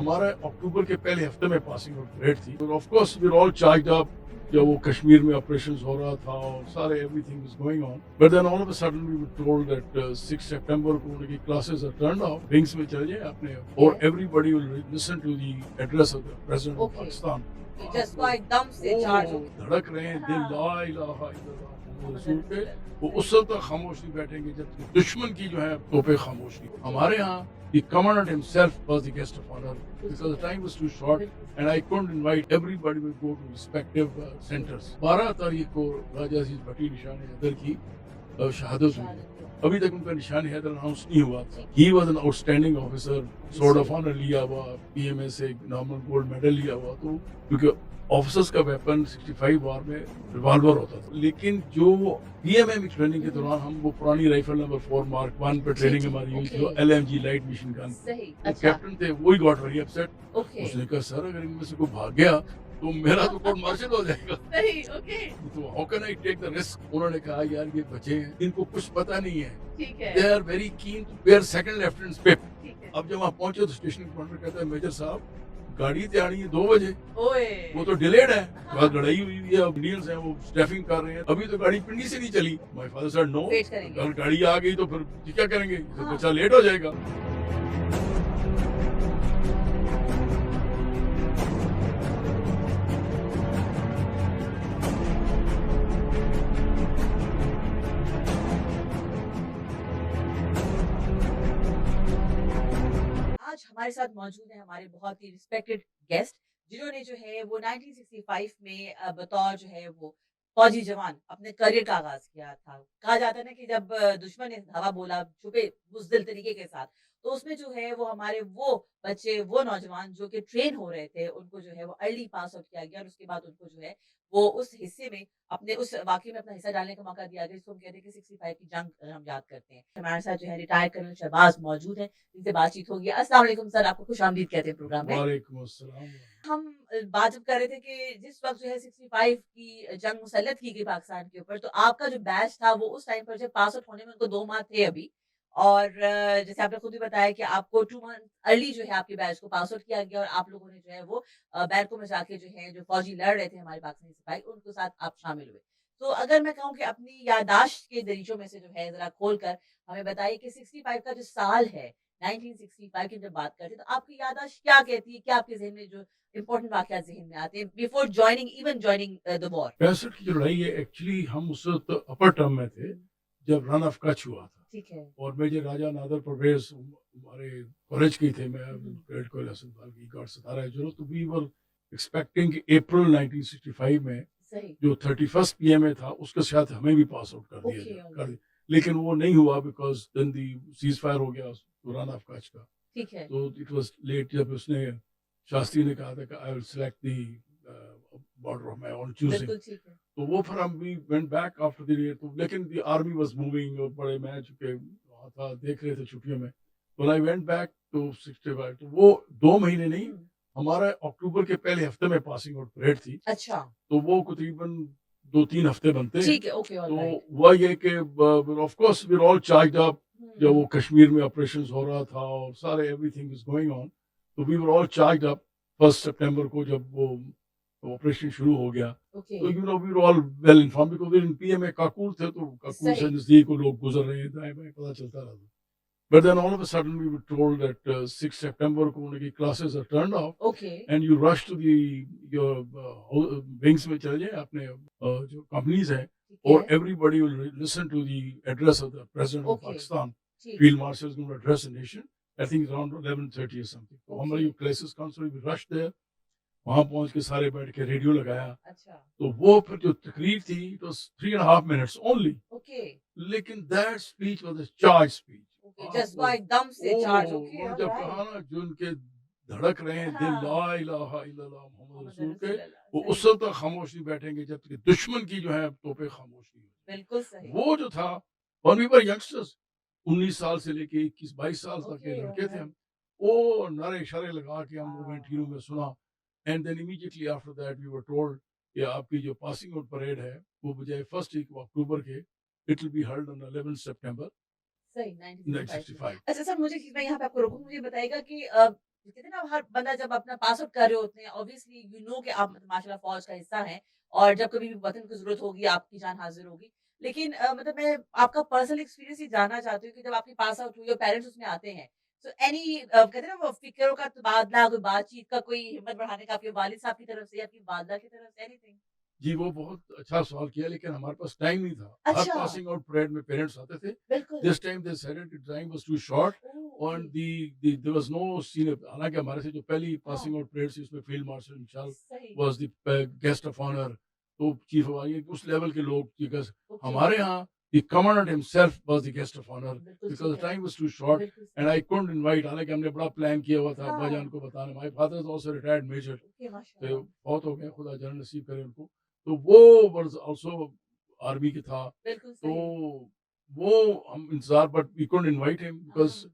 हमारा अक्टूबर के पहले हफ्ते में पासिंग आउट परेड थी और of course we all charged up जब वो कश्मीर में ऑपरेशंस हो रहा था और सारे everything was going on but then all of a sudden we were told that 6 सितंबर को उनकी classes are turned off wings में चले जाए अपने और everybody will listen to the address of the president of Pakistan जज्बा एकदम से चार्ज हो गया। धड़क रहे हैं दिल ला इलाहा इल्लल्लाह मोहम्मद रसूल पे वो उस वक्त तक खामोश नहीं बैठेंगे जब तक दुश्मन की जो है तोपे खामोश नहीं हमारे यहाँ the commandant himself was the guest of honor because the time was too short and I couldn't invite everybody will go to respective centers 12 तारीख को राजा अजीज भट्टी निशान हैदर की शहादत हुई अभी तक उनका निशान हैदर अनाउंस नहीं हुआ था ही was an outstanding officer sword of honour लिया हुआ पीएमए से नॉर्मल गोल्ड मेडल लिया हुआ तो क्योंकि ऑफिसर्स का वेपन 65 वार में रिवॉल्वर होता था लेकिन जो पीएमए में ट्रेनिंग के दौरान हम वो पुरानी राइफल नंबर 4 मार्क 1 पे ट्रेनिंग हमारी हुई थी LMG light machine gun captain थे वही गॉट वेरी अपसेट उसने कहा सर अगर इनमें से कोई भाग गया तो मेरा तो कोर्ट मार्शल हो जाएगा तो how can I take the risk उन्होंने कहा यार ये बच्चे हैं इनको कुछ पता नहीं है they are very keen to wear second lieutenant pip अब जब वहाँ पहुंचे तो स्टेशन कमांडर कहता है मेजर साहब गाड़ी तो आनी है 2 बजे वो तो डिलेड है बहुत लड़ाई हुई है अब इंडियंस हैं वो स्टैफिंग कर रहे हैं अभी तो गाड़ी पिंडी से नहीं चली माय फादर सेड नो अगर गाड़ी आ गई तो फिर क्या करेंगे तो बच्चा लेट हो जाएगा आज हमारे साथ मौजूद है हमारे बहुत ही रिस्पेक्टेड गेस्ट जिन्होंने जो है वो 1965 में बतौर जो है वो फौजी जवान अपने करियर का आगाज किया था। कहा जाता है ना कि जब दुश्मन ने धावा बोला छुपे बुज़दिल तरीके के साथ तो उसमें जो है वो हमारे वो बच्चे वो नौजवान जो कि ट्रेन हो रहे थे उनको जो है वो अर्ली पास आउट किया गया और उसके बाद उनको जो है वो उस हिस्से में अपने उस वाकये में अपना हिस्सा डालने का मौका दिया गया जिसको हम कहते हैं कि 65 की जंग हम याद करते हैं। हमारे साथ जो है रिटायर्ड कर्नल शहबाज मौजूद है जिनसे बातचीत होगी। अस्सलाम वालेकुम सर, आपको खुशामदीद कहते हैं प्रोग्राम में। वालेकुम अस्सलाम हम बात जब कर रहे थे कि जिस वक़्त जो है 65 की जंग मुसल्लत की गई पाकिस्तान के ऊपर, तो आपका जो बैच था वो उस टाइम पर जब पास आउट होने में उनको 2 माह थे अभी और जैसे आपने खुद भी बताया कि आपको 2 मंथ अर्ली जो है आपके बैच को पास आउट किया गया और आप लोगों ने जो है वो बैरकों में जाके जो है जो फौजी लड़ रहे थे हमारे पाकिस्तानी सिपाही उनके साथ आप शामिल हुए। तो अगर मैं कहूँ कि अपनी याददाश्त के दरीचों में से जो है ज़रा खोल कर हमें बताइए कि 65 का जो साल है 1965 की जब बात करते हैं तो आपकी याददाश्त क्या कहती है? क्या आपके ज़हन में जो इम्पोर्टेंट वाक़यात ज़हन में आते हैं before joining even joining the war? 65 की जो लड़ाई है एक्चुअली हम उस वक्त अपर टर्म में थे जब रन ऑफ कच्छ हुआ था ठीक है। और मेजर राजा नादर परवेज हमारे कॉलेज की थे मैं ग्रेड कॉलेज हसनपाल की गार्ड सतारा जो तो वी वर एक्सपेक्टिंग अप्रैल 1965 में सही। जो 31 पीएमए था उसके साथ हमें भी पास आउट कर दिया ओके, कर दिया लेकिन वो नहीं हुआ because then the cease fire हो गया रन ऑफ कच्छ का ठीक है। तो इट वाज लेट जब उसने शास्त्री ने कहा था कि I will select the border of my own choosing बिल्कुल ठीक है। तो वो फिर हम we went back after the year तो लेकिन द आर्मी वाज मूविंग और बड़े मैच के वहाँ था देख रहे थे छुट्टियों में तो आई वेंट बैक टू 65 तो वो 2 महीने नहीं हमारा अक्टूबर के पहले हफ्ते में पासिंग आउट परेड थी अच्छा। तो वो तकरीबन 2-3 हफ्ते बनते हैं ठीक है, ओके तो ऑलराइट। हुआ ये कि of course we all charged up जब वो कश्मीर में ऑपरेशंस हो रहा था और सारे एवरीथिंग वाज गोइंग ऑन तो we were all charged up 1 सितंबर को जब वो ऑपरेशन शुरू हो गया ओके। तो you know we were all well informed because in PMA Kakul थे तो काकूर से सही। नजदीक वो लोग गुजर रहे हैं दाएं बाएं पता चलता रहा but then all of a sudden we were told that 6 सितंबर को उनकी classes are turned off okay. And you rush to the your wings में चले जाए अपने जो कंपनीज हैं ठीक or है। everybody will listen to the address of the president of Okay. Pakistan. ठीक। Field Marshal is going to address the nation. I think around 11:30 or something. तो हमारी Okay. places council we rushed there. वहाँ पहुँच के सारे बैठ के radio लगाया अच्छा। तो वो फिर जो तकरीर थी it was 3.5 minutes only. Okay. लेकिन that speech was a charge speech. Okay, जज्बा एकदम से चार्ज ओके उन्होंने जब कहा ऑलराइट। ना जो उनके धड़क रहे हैं दिल हाँ। ला इलाहा इल्लल्लाह मोहम्मद मोहम्मद रसूल के रसूल अल्लाह, वो सही। उस वक्त तक खामोश नहीं बैठेंगे जब तक दुश्मन की जो है तोपे खामोश नहीं होती बिल्कुल सही। वो जो था और वी वर यंगस्टर्स 19 साल से लेके 21-22 साल तक के ओके लड़के थे हम ऑलराइट। वो नारे इशारे लगा के हम वो हाँ। वेंटीरों में सुना and then immediately after that we were told कि आपकी जो पासिंग आउट परेड है वो बजाय फर्स्ट वीक अक्टूबर के it will be held on 11 सितंबर सही 1965 में। 1965 अच्छा सर मुझे मैं यहाँ पे आपको रोकूँ मुझे बताइएगा कि कहते हैं ना हर बंदा जब अपना पास आउट कर रहे होते हैं ऑब्वियसली यू नो कि आप मतलब माशाल्लाह फौज का हिस्सा हैं और जब कभी भी वतन की ज़रूरत होगी आपकी जान हाज़िर होगी। लेकिन मतलब मैं आपका पर्सनल एक्सपीरियंस ये जानना चाहती हूँ कि जब आपकी पास आउट हुई और पेरेंट्स उसमें आते हैं, सो एनी कहते हैं ना वो फ़िक्रों का तबादला, कोई बातचीत का, कोई हिम्मत बढ़ाने का आपके वालिद साहब की तरफ से या आपकी वालिदा की तरफ से एनीथिंग? जी, वो बहुत अच्छा सवाल किया लेकिन हमारे पास टाइम नहीं था। हर अच्छा, पासिंग आउट परेड में पेरेंट्स आते थे। बिल्कुल। This time they said the time was too short oh! Okay. और the there was no senior, हालाँकि हमारे से जो पहली हाँ, पासिंग आउट परेड थी उसमें फील्ड मार्शल मिसाल सही। Was the guest of honour, तो चीफ ऑफ आर्मी उस लेवल के लोग, बिकॉज़ ओके, हमारे यहाँ the commandant himself was the guest of honour बिल्कुल बिकॉज़ ठीक द है। टाइम वाज़ टू शॉर्ट बिल्कुल एंड सही। आई कुडन्ट इनवाइट, हालाँकि हमने बड़ा प्लान किया हुआ था अब्बा जान हाँ, को बताने। My father is also retired major, okay तो माशाल्लाह। बहुत हो गए, खुदा जन्नत नसीब करे उनको। तो वो वाज़ आल्सो आर्मी के था, बिल्कुल तो सही। वो हम इंतज़ार, but we couldn't invite him because हाँ,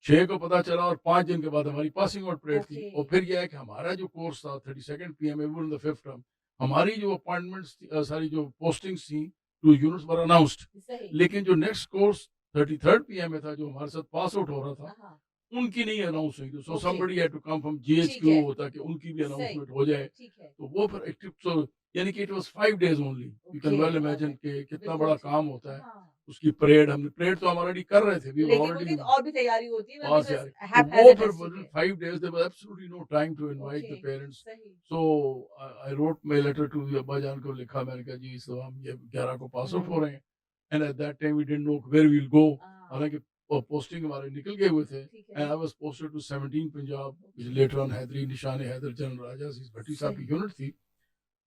6 को पता चला और 5 दिन के बाद हमारी पासिंग आउट परेड थी। ओके, और फिर ये है कि हमारा जो कोर्स था 32nd PM in the 5th term, हमारी जो अपॉइंटमेंट्स सारी जो पोस्टिंग्स थी टू यूनिट्स वर अनाउंस्ड, सही। लेकिन जो नेक्स्ट कोर्स 33rd पीएम में था, जो हमारे साथ पास आउट हो रहा था, हाँ, उनकी नहीं अनाउंस हुई थी। So okay, somebody had to come from ठीक है, जीएचक्यू ताकि उनकी भी सही, अनाउंसमेंट हो जाए। ठीक है, तो वो फिर एक ट्रिप, सो यानी कि it was 5 days only. You can okay, well imagine alright, कि कितना बिल्कुल बड़ा ठीक काम है। होता है। हाँ, उसकी परेड, हमने परेड तो हम ऑलरेडी कर रहे थे। वी वर लेकिन ऑलरेडी उनकी और भी तैयारी होती है, मतलब पास दिस यार। वाज़ तो वो फिर हैपहैज़र्डनेस ठीक विदिन है, 5 days there was absolutely no time to invite okay, the parents. सही। So I wrote my letter to the अब्बा जान को लिखा, मैंने कहा जी इस दफ़ा हम ये 11 को पास आउट हो हुँ, रहे हैं। And at that time we didn't know where we will go. हाँ, हालाँकि पोस्टिंग हमारे निकल गए हुए थे ठीक एंड है, I was posted to 17 Punjab which okay, later on Haidri Nishan Haider general राजा सीस भट्टी साहब की सही, यूनिट थी।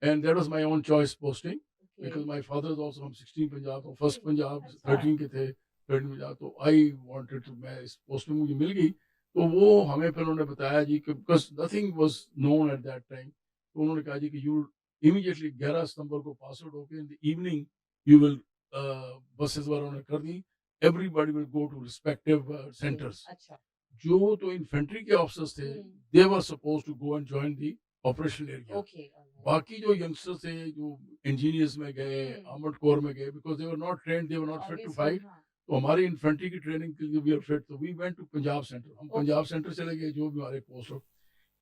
And that was my own choice posting okay, because my father is also from 16 Punjab, तो ओके, फर्स्ट पंजाब अच्छा, 13 के थे, 13 पंजाब, तो आई वांटेड टू, मैं इस पोस्टिंग मुझे मिल गई। तो वो हमें फिर उन्होंने बताया जी कि because nothing was known at that time, तो उन्होंने कहा जी कि यू इमीडिएटली 11 सितंबर को पास आउट होके in the evening you will buses वगैरह उन्होंने कर दी, everybody will go to respective okay, centres. अच्छा, जो तो इन्फेंट्री के ऑफिसर्स थे, हुँ, they were supposed to go and join the operational area. Okay, alright, बाकी जो यंगस्टर्स थे, जो इंजीनियर्स में गए, हुँ, आर्मर्ड कोर में गए, because they were not trained, they were not fit to obviously fight. हाँ, तो हमारी इन्फेंट्री की ट्रेनिंग के लिए वी आर फिट, तो we went to Punjab centre. हम ओके, पंजाब सेंटर चले गए, जो भी हमारे पोस्ट हो।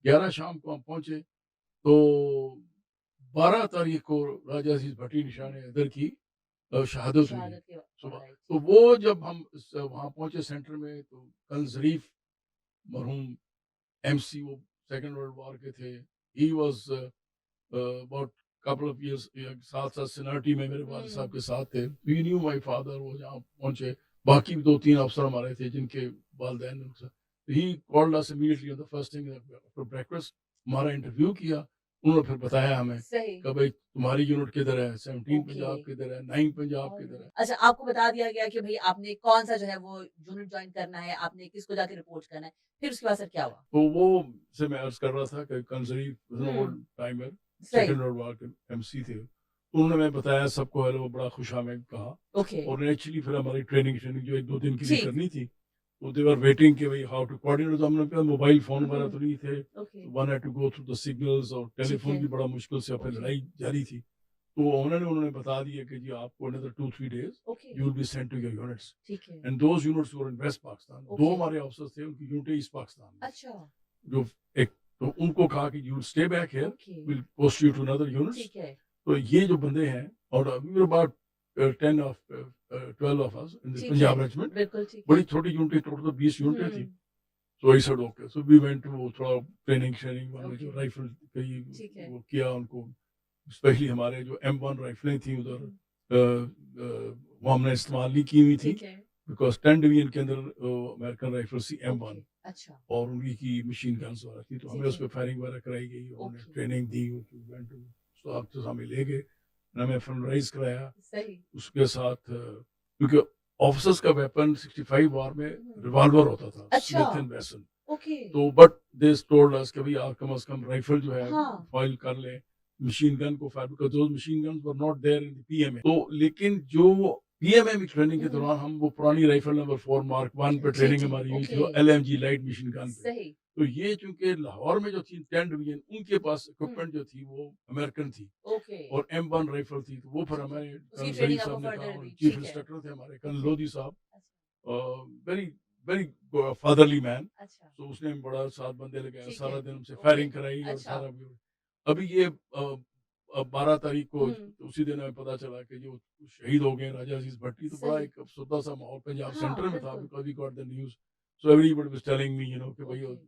11 शाम को हम पहुँचे, तो 12 तारीख को राजा अज़ीज़ भट्टी निशान हैदर की शहादत हुई है शहादत के बाद सुबह। ऑलराइट, तो वो जब हम वहाँ पहुँचे सेंटर में, तो कर्नल ज़रीफ मरहूम एमसी, वो सेकंड वर्ल्ड वॉर के थे। He was about couple of years, साथ-साथ सीनियरिटी में मेरे वालिद साहब हुँ, के साथ थे। वी न्यू माय फादर, वो जहाँ पहुँचे, बाकी भी 2-3 अफ़सर हमारे थे जिनके वालिदैन ने उनके साथ, he called us immediately on the first thing after breakfast. हमारा इंटरव्यू किया, उन्होंने फिर बताया हमें सही, कि भई तुम्हारी यूनिट किधर है, 17 ओके। पंजाब किधर है, 9 पंजाब किधर ऑलराइट। है। अच्छा आपको बता दिया गया कि भई आपने कौन-सा जो है वो यूनिट जॉइन करना है, आपने किसको जाके रिपोर्ट करना है। फिर उसके बाद सर क्या हुआ? तो वो से मैं अर्ज़ कर रहा था कि कर्नल ज़रीफ वाज़ एन हुँ, ओल्ड टाइमर, सही, सेकंड वर्ल्ड वॉर के एमसी थे। उन्होंने हमें बताया सबको, हेलो, बड़ा खुशामद कहा। ओके, और एक्चुअली फिर हमारी ट्रेनिंग श्रेनिंग जो 1-2 दिन के लिए ठीक। करनी थी, तो दे वर वेटिंग कि भई हाउ टू कोऑर्डिनेट। तो हमने कहा मोबाइल फ़ोन वगैरह हुँ, तो नहीं थे, okay, one had to go through the signals, और ठीक टेलीफ़ोन है, भी बड़ा मुश्किल से, फिर ओके, लड़ाई जारी थी। तो उन्होंने बता दिया कि जी आपको another 2-3 days okay, you will be sent to your units, ठीक है, and those units were in West Pakistan. 2 okay, हमारे ऑफिसर्स थे, उनकी यूनिटें ईस्ट पाकिस्तान में। अच्छा, जो एक, तो उनको कहा कि you will stay back here, okay, will post you to another units. ठीक है, तो ये जो बंदे हैं, और we were about 10 of 12 of us in the ठीक है, पंजाब रेजिमेंट। बिल्कुल ठीक बड़ी है। छोटी यूनिटें, टोटल 20 यूनिटें थी। हुँ, तो I said okay, so we went to थोड़ा ट्रेनिंग श्रेनिंग, हमने जो ओके, राइफल की ठीक है, वो किया उनको, स्पेशली हमारे जो M1 राइफलें थी उधर, हुँ, वो हमने इस्तेमाल नहीं की हुई थी, ठीक है, बिकॉज़ 10 डिवीजन के अंदर अमेरिकन राइफल्स थी ओके, M1, अच्छा, और उन्हीं की मशीन गन्स वगैरह थी, तो हमें ठीक उस है, पे फायरिंग वगैरह कराई गई, उन्होंने ओके, ट्रेनिंग दी, वेंट टू, तो आप तो हमें ले गए, हमें फैमिलराइज़ कराया। सही, उसके साथ क्योंकि ऑफिसर्स का वेपन 65 वार में हुँ, रिवॉल्वर होता था, अच्छा, स्मिथ एंड वेसन। ओके, तो बट दे टोल्ड अस कि भई आप कम से कम राइफल जो है हाँ, फाइल कर लें, मशीन गन को fire, because those machine guns were not there in the PMA. तो लेकिन जो पीएमए में ट्रेनिंग के हुँ, दौरान हम वो पुरानी राइफल नंबर 4 मार्क 1 पे जी, ट्रेनिंग जी, हमारी हुई थी, ओके, और एलएमजी लाइट मशीन गन पे। सही, तो ये चूँकि लाहौर में जो थी 10 डिवीजन, उनके पास हुँ, इक्विपमेंट जो थी वो अमेरिकन थी, ओके, और M1 राइफल थी, तो वो फिर ठीक है, हमें उसकी कर्नल ट्रेनिंग ज़रीफ आपको साहब ने कहा, फर्दर और दी, चीफ ठीक है, इंस्ट्रक्टर थे हमारे कर्नल ओके, लोधी साहब, अच्छा, वेरी वेरी फादरली मैन. अच्छा, तो उसने बड़ा 7 बंदे लगाया, ठीक सारा है, दिन हमसे ओके, फायरिंग कराई और अच्छा, सारा अभी ये 12 तारीख को हुँ, उसी दिन हमें पता चला कि जो शहीद हो गए राजा अजीज भट्टी. तो बड़ा सही, एक अफसरदा सा माहौल पंजाब हाँ, सेंटर में था, बिल्कुल, because we got the news. So everybody was telling me कि भाई ओके,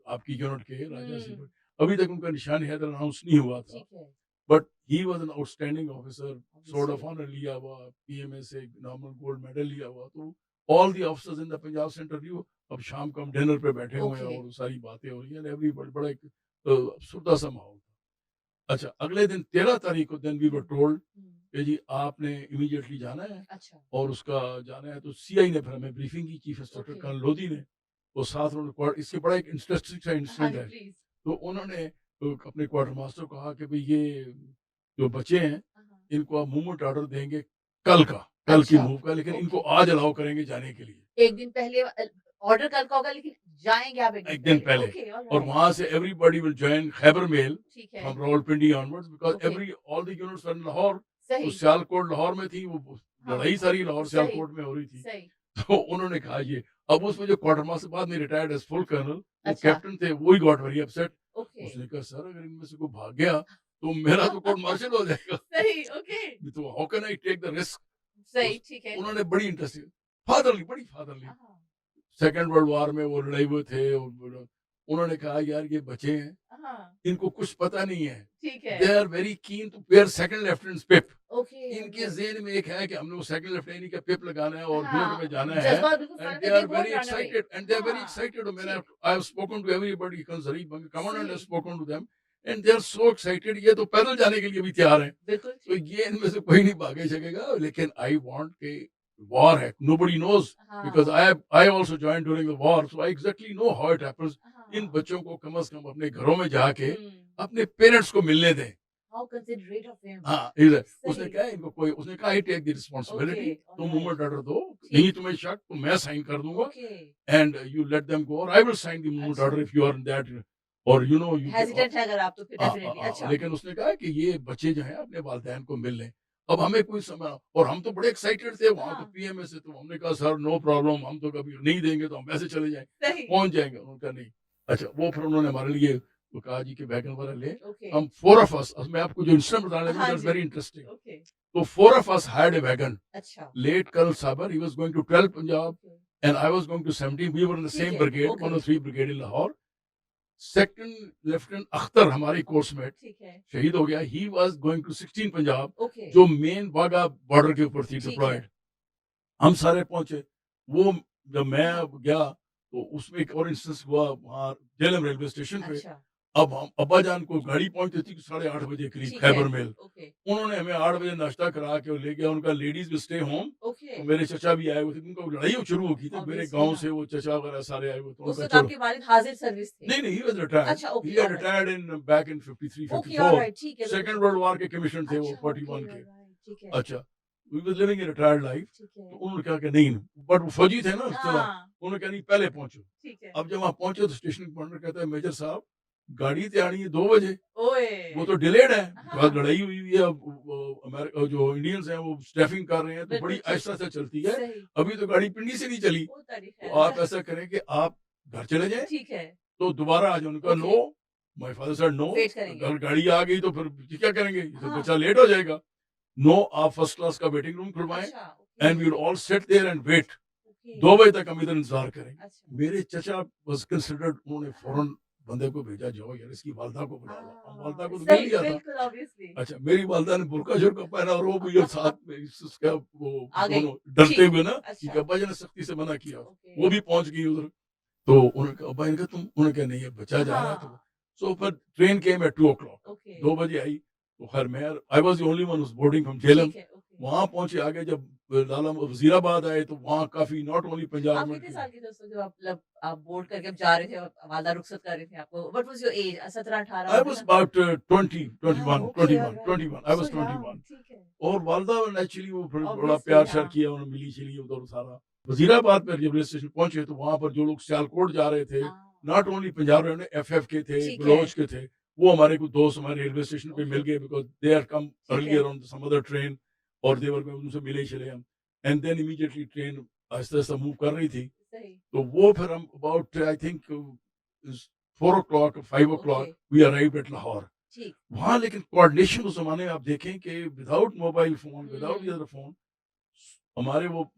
आपकी यूनिट के राजा अजीज हुँ, भट्टी. अभी तक उनका निशान हैदर अनाउंस नहीं हुआ था. ठीक है, but he was an outstanding officer. Sword of obviously, honour लिया हुआ, पीएमए से नॉर्मल गोल्ड मेडल लिया हुआ. तो all the officers in the Punjab centre new. अब शाम को हम डिनर पे बैठे हुए हैं ओके, और सारी बातें हो रही हैं. एवरीबॉडी बड़ा एक अफसरदा सा माहौल था. अच्छा, अगले दिन 13 तारीख को देन वी वर टोल्ड हुँ, कि जी आपने इमीडिएटली जाना है अच्छा, और उसका जाना है. तो सीआई ने फिर हमें ब्रीफिंग की, chief inspector okay, colonel Lodhi ने. और साथ उन्होंने इसके बड़ा एक इंटरेस्टिंग सा हाँ इंसिडेंट जी, है. प्लीज़, तो उन्होंने अपने क्वार्टर मास्टर को कहा कि भाई ये जो बच्चे हैं हाँ, हाँ, इनको आप मूवमेंट ऑर्डर देंगे कल का, कल की अच्छा, मूव का, लेकिन इनको ओके, आज अलाउ करेंगे जाने के लिए 1 दिन पहले ऑर्डर कल का होगा लेकिन जाएँगे आप 1 दिन एक दिन पहले, पहले. ओके, और ऑलराइट, वहां से everybody will join Khyber mail ठीक है, from Rawalpindi onwards, because okay, every all the units were in Lahore. तो सही, सियालकोट लाहौर में थी, वो हाँ, लड़ाई सारी लाहौर सही, सियालकोट में हो रही थी. सही, तो उन्होंने कहा ये. अब उसमें जो क्वार्टर मास्टर बाद में रिटायर्ड एज फुल कर्नल, वो अच्छा, कैप्टन थे, वो he got very upset. Okay, उसने कहा सर अगर इनमें से कोई भाग गया तो मेरा तो कोर्ट मार्शल हो जाएगा. सही, ओके, तो how can I take the risk. सही, ठीक है, उन्होंने बड़ी इंटरेस्टिंग, फादरली, बड़ी फादरली. हाँ, सेकेंड वर्ल्ड वॉर में वो लड़े हुए थे और उन्होंने कहा यार ये बच्चे हैं, हाँ, इनको कुछ पता नहीं है. ठीक दे है, are very keen to wear second lieutenant pip. Okay, इनके ऑलराइट, जेहन में एक है कि हमने वो सेकंड लेफ्टिनेंट का पिप लगाना है और यूनिट में हाँ, जाना है. जज़्बात बिल्कुल एंड फर्क दे है, they are won't very run away, excited and they are very हाँ, एक्साइटेड. मैंने ठीक, I have spoken to everybody, commandant has सही, spoken to them and they are so excited. ये तो पैदल जाने के लिए भी तैयार हैं. बिल्कुल तो ठीक, ये इनमें से कोई नहीं भागे सकेगा. लेकिन आई वांट के वॉर है, नोबडी नोज, बिकॉज हाँ, I also joined during the war, so I exactly know how it happens. In हाँ, बच्चों को कम से कम अपने घरों में जाके हुँ, अपने पेरेंट्स को मिलने दें. हाउ कंसिडरेट ऑफ हिम, हाँ, उसने सही, कहा इनको कोई, उसने कहा I take the okay, responsibility. तुम ऑलराइट, मूवमेंट ऑर्डर दो, ठीक, नहीं तुम्हें शक तो मैं साइन कर दूंगा. Okay, and you let them go और I will sign the movement अच्छा, order if you are in that. और यू नो यू हेजिटेंट है अगर आप तो फिर डेफिनिटली, अच्छा, लेकिन उसने कहा कि ये बच्चे जो हैं अपने वालिदैन को मिल लें. अब हमें कोई समय, और हम तो बड़े एक्साइटेड थे वहां तो हाँ, पीएमए से. तो हमने कहा सर नो प्रॉब्लम, हम तो कभी नहीं देंगे तो हम वैसे चले जाएं, सही, पहुंच जाएंगे. उनका नहीं. अच्छा, वो फिर उन्होंने हमारे लिए वो कहा जी कि वैगन वाला ले. ओके, हम 4 ऑफ अस, मैं आपको जो इंसिडेंट बताने लगा हाँ दैट्स जी, वेरी इंटरेस्टिंग. ओके, तो 4 of us had a wagon. अच्छा, Late Colonel Sabar, he was going to 12 Punjab okay, and I was going to 17. We were in the ठीक same है, brigade, okay, 103 brigade in Lahore. Second Lieutenant Akhtar, हमारी coursemate, ठीक है, शहीद हो गया. He was going to 16 Punjab, okay, जो main Wagah border के ऊपर थी ठीक है, डिप्लॉयड. हम सारे पहुंचे. वो जब मैं हाँ, गया तो उसमें एक और इंस्टेंस हुआ वहाँ जेलम रेलवे स्टेशन पे. अच्छा, अब हम अब्बा जान को गाड़ी पहुंचती थी 8:30 बजे करीब ठीक है, खैबर मेल. ओके, उन्होंने हमें 8 बजे नाश्ता करा के ले गया. उनका ladies will stay home. Okay, तो मेरे चचा भी आए हुए थे, उनका लड़ाई शुरू हो गई थी. मेरे ऑब्वियसली, गांव हाँ, से वो चचा वगैरह सारे आए हुए थे. उस उनका वक़्त चलो आपके वालिद हाज़िर सर्विस थे, नहीं, ही वाज रिटायर्ड. अच्छा, okay, he had alright, retired in back in 53 okay, 54. Alright, ठीक है, सेकंड बिल्कुल, वर्ल्ड वॉर के कमीशन थे वो अच्छा, ओके, 41 के. ऑलराइट, ठीक है, अच्छा, we was living a retired life. ठीक तो है, उन्होंने कहा कि नहीं, बट वो फौजी थे ना चलो. हाँ, उन्होंने कहा नहीं पहले पहुंचो. ठीक है, अब जब वहां पहुंचे तो स्टेशन कमांडर कहता है मेजर साहब गाड़ी तो आनी है 2 बजे, ओए! वो तो डिलेड है. हाँ, बहुत लड़ाई हुई हुई है. अब अमेरिका जो इंडियंस हैं वो स्टैफिंग कर रहे हैं तो बिल्कुल बड़ी ठीक, आहिस्ता से चलती है. सही, अभी तो गाड़ी पिंडी से नहीं चली. वो तारीख तो है, आप ऐसा करें कि आप घर चले जाएं. ठीक है, तो दोबारा आ जाओ. उनका okay, no. My father said no. Wait करेंगे, अगर गाड़ी आ गई तो फिर क्या करेंगे, ये तो हाँ, बच्चा लेट हो जाएगा. नो, आप फर्स्ट क्लास का वेटिंग रूम खुलवाएं अच्छा, and okay, we will all sit there and wait. Okay, 2 बजे तक हम इधर इंतजार करेंगे. अच्छा, मेरे चचा वाज कंसिडर्ड. उन्होंने हाँ, फौरन बंदे को भेजा, जाओ यार इसकी वालदा को बुला लो. अब वालदा को तो मिल सही, लिया था. बिल्कुल, ऑब्वियसली, अच्छा, मेरी वालदा ने बुर्का शुर्का पहना और वो भी और साथ में उसका वो आ गई, दोनों डरते ठीक, हुए ना कि अच्छा, अब्बा जी ने सख्ती से मना किया. ओके, वो भी पहुंच गई उधर. तो उन्होंने कहा अब्बा इनका तुम, उन्होंने कहा नहीं ये बच्चा जा रहा है. तो हाँ, सो फिर train came at 2 o'clock. Okay, 2 बजे आई. तो खैर मैं, I was the only one who's boarding from Jhelum. ठीक है, ओके, वहां पहुंचे. आगे जब लाला वजीराबाद आए तो वहां काफी नॉट ओनली पंजाब आप में कितने साल के थे उस वक़्त जब आप मतलब आप बोर्ड करके अब जा रहे थे और वादा रुखसत कर रहे थे आपको? What was your age? 17-18 आई होगा वाज ना? अबाउट 20 हाँ, 21 okay, 21 alright, 21. I so was young, 21. ठीक है, और वालदा नेचुरली वो फिर बड़ा ऑब्वियसली, प्यार श्यार हाँ, किया. उन्होंने मिली चिली उधर सारा. वजीराबाद पर जब रेलवे स्टेशन पहुंचे तो वहां पर जो लोग सियालकोट जा रहे थे, हाँ, not only Punjab railway, FF के थे, ठीक है, बलोच के थे. वो हमारे कुछ दोस्त हमारे रेलवे स्टेशन पे मिल ओके, गए बिकॉज दे आर कम ठीक है, earlier on some other train. और देवर में उनसे मिले चले हम. And then immediately train Aahista Aahista move कर रही थी. सही। तो वो फिर हम about I think 4 o'clock 5 o'clock okay, we arrived at Lahore. ठीक। वहाँ लेकिन कोऑर्डिनेशन उस ज़माने में आप देखें कि विदाउट मोबाइल फ़ोन, विदाउट हुँ, ईयर फ़ोन, हमारे वो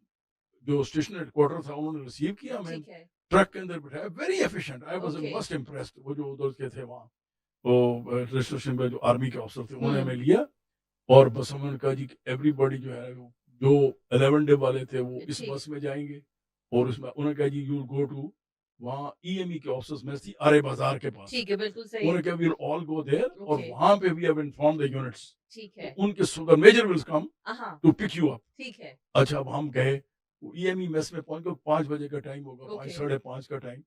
जो स्टेशन हेडक्वार्टर था उन्होंने रिसीव किया हमें, ठीक है। ट्रक के अंदर बिठाया, very efficient, I was okay. Must impressed. वो जो उधर के थे वहाँ, वो रेलवे स्टेशन पे जो आर्मी के अफ़सर थे उन्होंने हमें हुँ, लिया और बस उन्होंने कहा जी कि एवरीबॉडी जो है वो जो 11 डे वाले थे वो इस ठीक। बस में जाएँगे और उसमें उन्होंने कहा जी यू विल गो टू वहाँ ईएमई के ऑफिसर्स में थी आरे बाज़ार के पास। ठीक है, बिल्कुल सही। उन्होंने कहा we will all go there और ओके, वहाँ पे we have informed the units. ठीक तो है। उनके द मेजर विल कम हाँ, टू पिक यू अप। ठीक है। अच्छा अब हम गए, वो ईएमई मेस में पहुँच गए, 5 बजे का टाइम होगा, 5 ओके। साढ़े 5 का टाइम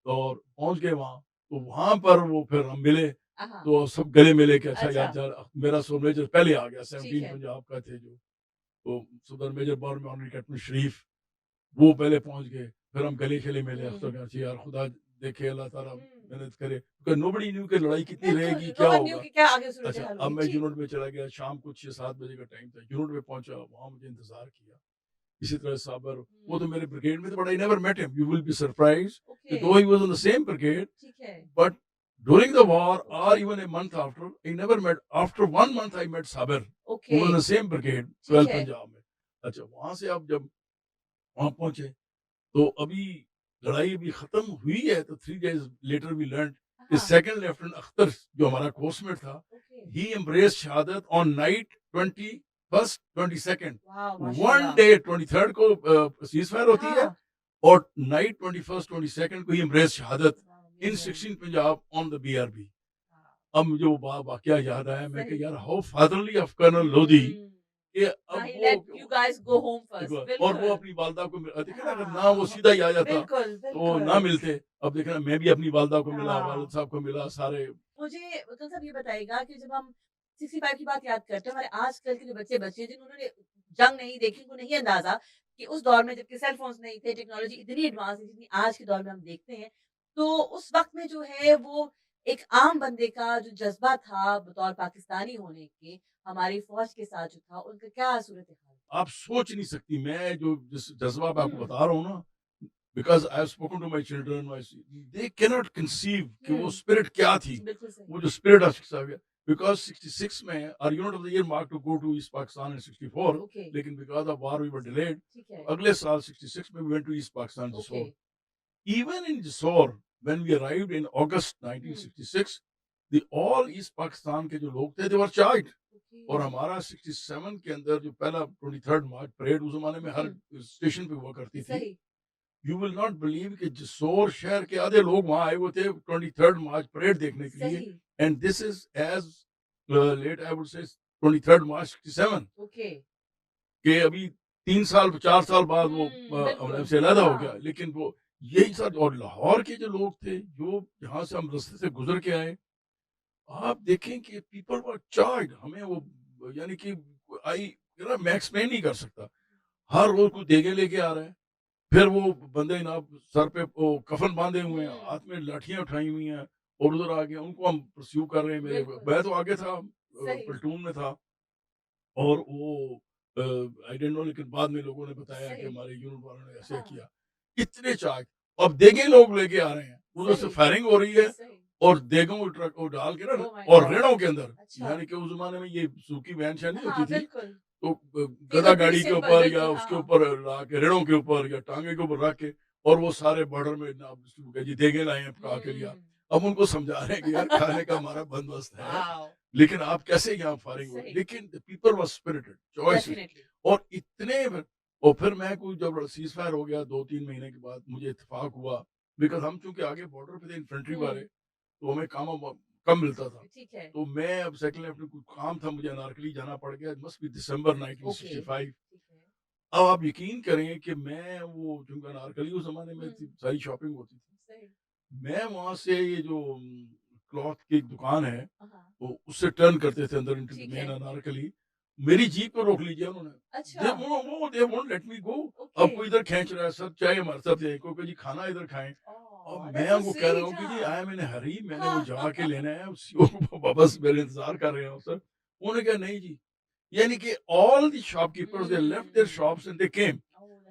और पहुँच गए वहाँ। तो वहाँ पर वो फिर हम मिले, हाँ, तो सब गले मिले कि अच्छा यार अच्छा, मेरा सब मेजर पहले आ गया, ठीक 17 है। पंजाब का थे जो, तो सदर मेजर बर में ऑनरी कैप्टन शरीफ, वो पहले पहुँच गए। फिर हम गले-शले मिले, अख्तर हुँ, कहा जी यार खुदा देखे, अल्लाह ताला हुँ। मेहनत करे। बिकॉज़ नोबडी न्यू कि लड़ाई कितनी बिल्कुल, रहेगी, नो क्या वन न्यू होगा? कि क्या आगे अच्छा, सूरत-ए-हाल अब होगी। मैं ठीक। यूनिट में चला गया, शाम को 6-7 बजे का टाइम था। यूनिट में पहुँचा, वहाँ मुझे इंतज़ार किया। इसी तरह साबर, वो तो हुँ, मेरे ब्रिगेड में थे but I never met him. You will be surprised okay, कि though he was in the same brigade ठीक है। But during the war or okay, even a month after, I never met. After 1 month I met Saber, who okay, was in the same brigade, ठीक 12 है। पंजाब में। अच्छा, वहाँ से आप जब वहाँ पहुँचे, तो अभी लड़ाई अभी खत्म हुई है, तो 3 days later we learned कि हाँ, सेकंड लेफ्टिनेंट अख्तर जो हमारा कोर्समेट था, ओके। he embraced शहादत on night 21st 22nd, वाह! one माशाअल्लाह। day 23rd को सीज़ फायर होती है हाँ, और नाइट 21st 22nd को ही embrace शहादत वाह in amazing. 16 Punjab on the BRB. हाँ, अब मुझे वो वाकया याद आया, मैं कि सही। यार how fatherly of colonel Lodhi हुँ, कि हाँ, अब ही वो let you guys go home first, और वो बिल्कुल। अपनी वालदा को देखे ना, अगर ना वो हाँ, सीधा ही आ जाता बिल्कुल, तो ना बिल्कुल। मिलते। अब देखे ना, मैं भी अपनी वालदा को मिला, वालिद हाँ। साहब को मिला, सारे। मुझे वकील साहब ये बताइएगा कि जब हम 65 की बात याद करते हैं, हमारे आजकल के जो बच्चे-बच्चे जिन्होंने जंग नहीं देखी, उनको नहीं अंदाज़ा कि उस दौर में जबकि सेल फ़ोन्स नहीं थे, टेक्नोलॉजी इतनी एडवांस थी जितनी आज के दौर में हम देखते हैं। तो उस वक़्त में जो है वो एक आम बंदे का जो जज़्बा था बतौर पाकिस्तानी होने के, हमारी फ़ौज के साथ जो था, उनका क्या सूरत-ए-हाल थी? आप सोच नहीं सकती, मैं जो जिस जज्बा मैं आपको हुँ, बता रहा हूँ ना, because I have spoken to my children, they can not conceive कि वो हुँ, स्पिरिट क्या थी। बिल्कुल सही। वो जो स्पिरिट ऑफ बिकॉज़ 66 में our unit of the earmark to go to East Pakistan in 64, okay, लेकिन because of war we were delayed, ठीक तो है। अगले साल 66 में we went to East Pakistan okay. Jessore. Even in Jessore, when we arrived in August हुँ, 1966, the all East Pakistan के जो लोग थे, they were charged। और ओके। हमारा 67 के अंदर जो पहला 23rd मार्च परेड उस ज़माने में हर हुँ, स्टेशन पे हुआ करती थी। सही। यू विल नॉट बिलीव कि जसोर शहर के आधे लोग वहाँ आए हुए थे 23rd मार्च परेड देखने के लिए। सही, and this is as late I would say 23rd March 67 okay. कि अभी 3 साल 4 साल बाद वो बिल्कुल, हमसे अलहदा हो गया। हाँ, लेकिन वो यही सब, और लाहौर के जो लोग थे, जो यहाँ से हम रास्ते से गुज़र के आए, आप देखें कि पीपल वर चार्ज्ड। हमें वो यानी कि आई मैं एक्सप्लेन नहीं कर सकता। हर रोज़ कोई देगे लेके आ रहा है, फिर वो बंदे ना सर पे वो कफ़न बाँधे हुए हैं, हुँ, हाथ में लाठियाँ उठाई हुई हैं और उधर आगे उनको हम परस्यू कर रहे हैं। बिल्कुल, मैं तो आगे था, सही, प्लेटून में था। और वो आई डिडंट नो, लेकिन बाद में लोगों ने बताया कि सही, हमारे यूनिट वालों ने ऐसे हाँ, किया। इतने चाक, अब देगे लोग लेके आ रहे हैं, उधर से सही, फायरिंग हो रही है सही, और देगों को ट्रक को डाल के ना, ओह माय और गॉड! रेड़ों के अंदर, अच्छा, यानी कि उस ज़माने में ये सूखी वैन शान नहीं होती हाँ, थी, बिल्कुल, तो these गधा were pretty गाड़ी के simple, ऊपर या बिल्कुल, उसके हाँ, ऊपर ला के रेड़ों के ऊपर या टाँगे के ऊपर रख के, और वो सारे बॉर्डर में ना जी देगे लाए हैं पका के लिया। हुँ, अब उनको समझा रहे हैं कि यार खाने का हमारा बंदोबस्त है, वॉव! लेकिन आप कैसे यहाँ फायरिंग हो रही है? सही, लेकिन people were spirited, choices. Definitely, और इतने में, और फिर मैं कोई जब सीज़ फायर हो गया 2-3 महीने के बाद मुझे इत्तेफ़ाक हुआ, बिकॉज़ हम चूँकि आगे बॉर्डर पे थे इन्फेंट्री वाले, हुँ, तो हमें काम अब कम मिलता था। ठीक है, तो मैं अब सेकंड लेफ्टिनेंट, कोई काम था, मुझे अनारकली जाना पड़ गया, it must be December okay, 1965। ठीक है, अब आप यकीन करें कि मैं वो चूँकि अनारकली उस ज़माने में हुँ, थी, सारी शॉपिंग होती थी। सही, मैं वहाँ से ये जो क्लॉथ की एक दुकान है, हाँ, वो उससे टर्न करते थे अंदर इनटू द ठीक मेन है, अनारकली। मेरी जीप को रोक लीजिए उन्होंने। अच्छा, they won't let me go. Okay, अब कोई इधर खींच रहा है, सब चाहिए हमारे साथ चाहिए, कोई कहे जी खाना इधर खाएँ। अब ओह, मैं दैट्स सो उनको कह रहा स्वीट, हूँ कि जी हाँ, आई एम इन अ हरी, मैंने वो हाँ, जाके लेना है, सीओ को बस मेरे इंतज़ार कर रहे हैं सर। उन्होंने कहा नहीं जी, یعنی کہ all the shopkeepers they left their shops and they came.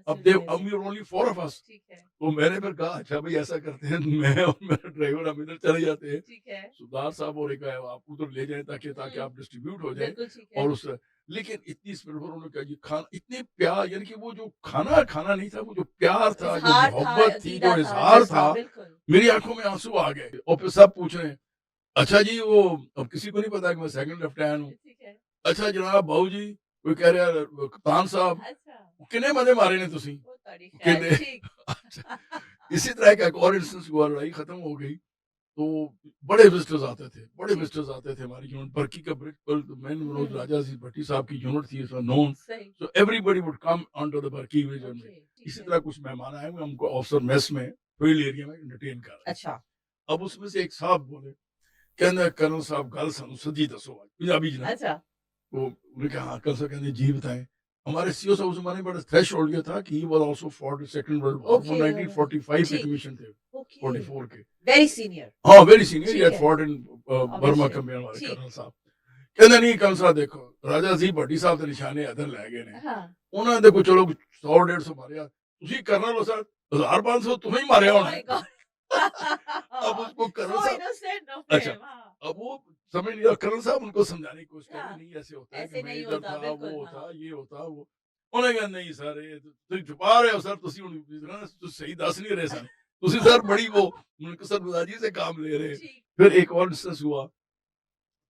اب we were only 4 of us. ٹھیک ہے تو میں نے پھر کہا اچھا بھائی ایسا کرتے ہیں میں اور میرا ڈرائیور ہم ادھر چلے جاتے ہیں. ٹھیک ہے سردار صاحب اور ایک ہے آپ ادھر لے جائیں تاکہ آپ ڈسٹریبیوٹ ہو جائیں. بالکل ٹھیک ہے اور اس لیکن اتنی اسپرٹ انہوں نے کہا جی کھانا اتنے پیار یعنی کہ وہ جو کھانا نہیں تھا وہ جو پیار تھا جو اظہار تھا محبت تھی جو عقیدہ اظہار جذبہ، تھا بالکل میری آنکھوں میں آنسو آ گئے. اور پھر سب پوچھ رہے ہیں اچھا جی وہ اب کسی کو نہیں پتا کہ میں سیکنڈ لیفٹیننٹ ہوں. ٹھیک ہے اچھا جناب بہو جی کوئی کہہ رہا ہے کپتان صاحب اچھا کنے مدے مارے نے تسی وہ تاریخ ہے کنے ٹھیک اچھا اسی طرح کا ایک اور انسٹنس ہوا لڑائی ختم ہو گئی تو بڑے وزٹرز آتے تھے ہماری یونٹ برکی کا برج پر مین منوج راجا جی بھٹی صاحب کی یونٹ تھی نون صحیح so everybody would come on to the Burki bridge میں. اوکے ٹھیک اسی ہے طرح کچھ مہمان آئے ہوئے ہم کو آفسر میس میں فیلڈ ایریا میں انٹرٹین کر رہے. اچھا اب اس میں سے ایک صاحب بولے کہنا کرنل صاحب گل سانو سدی دسو پنجابی جناب. اچھا وہ انہوں نے کہا ہاں کل سے کہتے جی بتائیں. ہمارے سی او صاحب اس زمانے میں بڑا تھریش ہولڈ یہ تھا کہ he was also for the second world war. وہ 1945 کے کمیشن تھے 44 کے. ویری سینئر ہاں ویری سینئر ٹھیک ہی ہیڈ ہے فought in برما Obviously. کمپین والے ٹھیک کرنل صاحب کہتے نہیں کرنل صاحب دیکھو راجا جی بھٹی صاحب کے نشانے ادھر لے گئے نے ہاں انہوں نے دیکھو چلو 100-150 ماریا تسی کرنل ہو سر 1500 تمہیں ہی ماریا Oh ہونا my ہے. God. اب اس کو کرنل So صاحب innocent of اچھا him. ہاں اب وہ سمجھ لیا کرنل صاحب ان کو سمجھانے کی کوشش کر رہے ہاں نہیں ایسے ہوتا ہے ایسے کہ میں نہیں ادھر ہوتا تھا بالکل وہ ہاں ہوتا یہ ہوتا وہ. انہوں نے کہا نہیں سر یہ تسی چھپا رہے ہو سر تسی ہن صحیح دس نہیں رہے سن تسی سر بڑی وہ منکسر مزاجی سے کام لے رہے. ٹھیک پھر ایک اور انسٹنس ہوا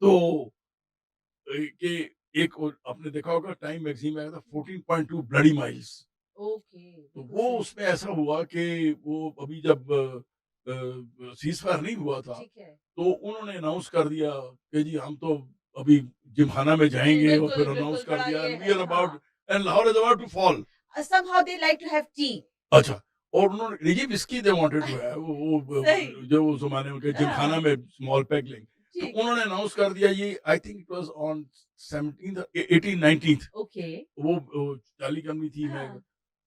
تو کہ ایک آپ نے دیکھا ہوگا ٹائم میگزین میں آیا تھا 14.2 بلڈی مائلز. اوکے تو بالکل وہ صحیح اس میں ایسا ہوا کہ وہ ابھی جب سیز فائر نہیں ہوا تھا ٹھیک ہے تو انہوں نے اناؤنس کر دیا کہ جی ہم تو ابھی جم خانہ میں جائیں گے اور بالکل پھر بالکل اناؤنس کر تھوڑا دیا یہ and we ہے are ہاں about and Lahore is about to fall. somehow they like to have tea اچھا اور انہوں نے یہ وسکی دے وانٹڈ ٹو ہے وہ صحیح جو اس زمانے میں جم خانہ ہاں میں اسمال پیک لیں تو ٹھیک انہوں نے اناؤنس کر دیا یہ I think it was on 18-19 okay وہ چالی کمنی تھی میں ہاں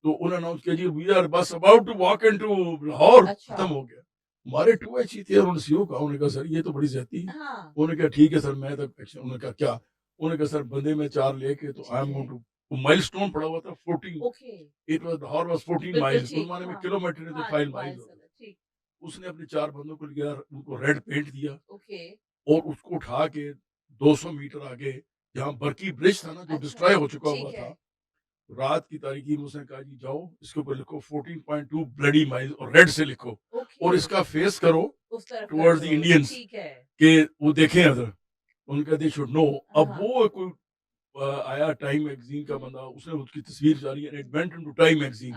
تو انہوں نے اناؤنس کیا جی وی آر بس about to walk into Lahore اچھا ختم ہو گیا. ہمارے 2H ہی تھے اور انہوں نے سی او کہا انہوں نے کہا سر یہ تو بڑی زیادتی ہے. ہاں انہوں نے کہا ٹھیک ہے سر میں تک انہوں نے کہا کیا انہوں نے کہا سر بندے میں 4 لے کے تو ٹھیک آئی ایم ہے گوئنگ ٹو مائل سٹون پڑا ہوا تھا 14 okay it was Lahore was 14 بالکل مائلز اس ٹھیک زمانے میں ہاں کلو میٹر نے تو ہاں 5 مائلز مائلز ہوتے. ٹھیک اس نے اپنے 4 بندوں کو لیا ان کو ریڈ پینٹ دیا اوکے اور اس کو اٹھا کے 200 میٹر آگے جہاں برکی برج تھا نا جو اچھا ڈسٹرائے ہو چکا ہوا ٹھیک تھا ہے رات کی تاریکی میں اس نے کہا جی جاؤ اس کے اوپر لکھو 14.2 بلڈی مائلز اور ریڈ سے لکھو اور اوکے اس کا فیس کرو اس طرف کر ٹورڈ دی دو انڈینس ٹھیک ہے کہ وہ دیکھیں ادھر ان کا دے شوڈ نو. اب ہاں وہ کوئی آیا ٹائم میگزین کا بندہ اس نے اس کی تصویر ڈالی and it went into time magazine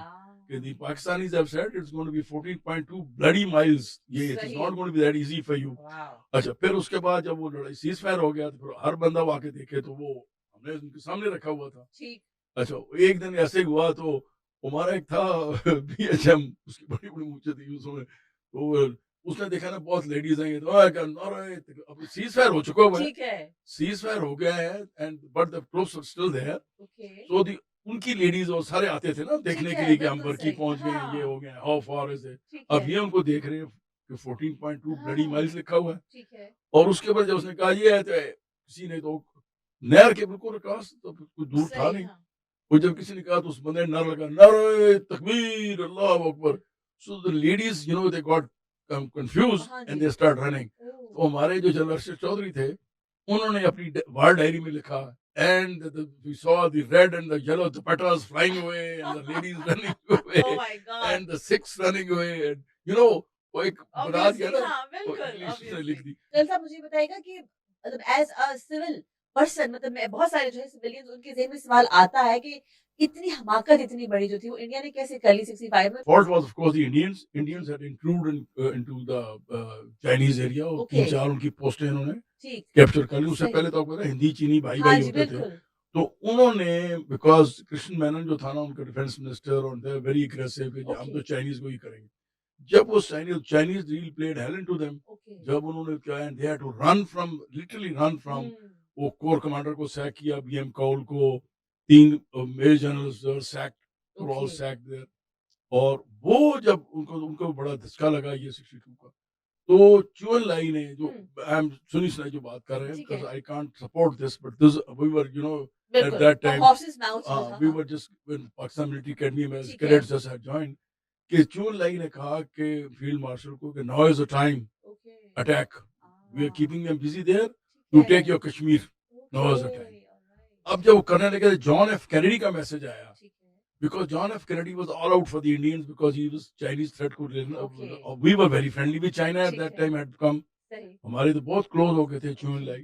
کہ the Pakistanis have said it's going to be 14.2 bloody miles. یہ it is صحیح not going to be that easy for you. واو اچھا پھر اس کے بعد جب وہ لڑائی سیز فائر ہو گیا تو پھر ہر بندہ وہ آ کے دیکھے تو وہ ہم نے ان کے سامنے رکھا ہوا تھا. ٹھیک اچھا ایک دن ایسے ہی ہوا تو ہمارا ایک تھا بی ایچ ایم اس کی بڑی بڑی مونچھیں تھی اس میں تو اس نے دیکھا نا بہت لیڈیز ہیں تو اب سیز فائر ہو چکا ہوا ہے ٹھیک ہے سیز فائر ہو گیا ہے and but the troops are still there okay so دی ان کی لیڈیز اور سارے آتے تھے نا دیکھنے ٹھیک کے ہے لیے کہ ہم بالکل برکی صحیح پہنچ گئے ہاں یہ ہو گیا ہاؤ فار از اٹ. ٹھیک اب ہے یہ ان کو دیکھ رہے ہیں کہ 14.2 بلڈی ہاں مائلز لکھا ہوا ہے ٹھیک ہے اور اس کے بعد جب اس نے کہا یہ ہے تو کسی نے تو نہر کے بالکل رکاس تو کوئی دور تھا صحیح نہیں ہاں وہ جب کسی نے کہا تو اس بندے نے نعرہ لگا نعرہ تکبیر اللہ اکبر. سو the ladies you know they got confused ہاں and G they start running. اوہ، تو ہمارے جو جنرل ارشد چودھری تھے انہوں نے اپنی وار ڈائری میں لکھا and we saw the red and the yellow dupattas flying away and the ladies running away oh my God and the Sikhs running away and you know وہ ایک بنا دیا obviously نا ہاں وہ بالکل انگلش نے obviously لکھ دی. چل صاحب مجھے بتائے گا کہ مطلب ایز اے سول پرسن مطلب میں بہت سارے جو ہے سویلینز ان کے ذہن میں سوال آتا ہے کہ اتنی حماقت اتنی بڑی جو تھی وہ انڈیا نے کیسے کر لی 65 میں Fault was of course the Indians. Indians had intruded into the Chinese area اور اوکے 3-4 ان کی پوسٹیں انہوں نے ٹھیک کیپچر کر لی. اس سے صحیح پہلے تو آپ کو پتا ہے ہندی چینی بھائی ہاں بھائی جی ہوتے تھے بالکل تو انہوں نے بیکاز کرشن مینن جو تھا نا ان کا ڈیفینس منسٹر اور دے ویری اگریسو کہ ہم اوکے تو چائنیز کو ہی کریں گے. جب وہ چائنیز ریل پلیڈ ہیلن ٹو دیم اوکے جب انہوں نے کیا they had to run from literally run from وہ کور کمانڈر کو سیک کیا بی ایم کول کو 3 میجر جنرلز سیک آل سیک دیر. اور وہ جب ان کو بڑا دھچکا لگا یہ 62 کا تو چون لائی نے جو سنی سنائی جو بات کر رہے ہیں because I can't support this but this we were you know at बिल्कुल, that तो time. हॉर्सेस माउथ जो था, We हाँ, were just when Pakistan Military Academy में as ठीक है, cadets just had joined कि चुन लाई ने कहा कि फील्ड मार्शल को कि now is the time okay, attack. We are हाँ, keeping them busy there ठीक to take है, your Kashmir. Now is the okay, time. Alright, अब जब वो करने लगे जॉन एफ कैनेडी का मैसेज आया ठीक है, because John F. Kennedy was all out for the Indians because he was Chinese threat को Okay. we were very friendly with China at ठीक that है, time had come. सही, हमारे तो बहुत क्लोज हो गए थे चुन Okay. लाई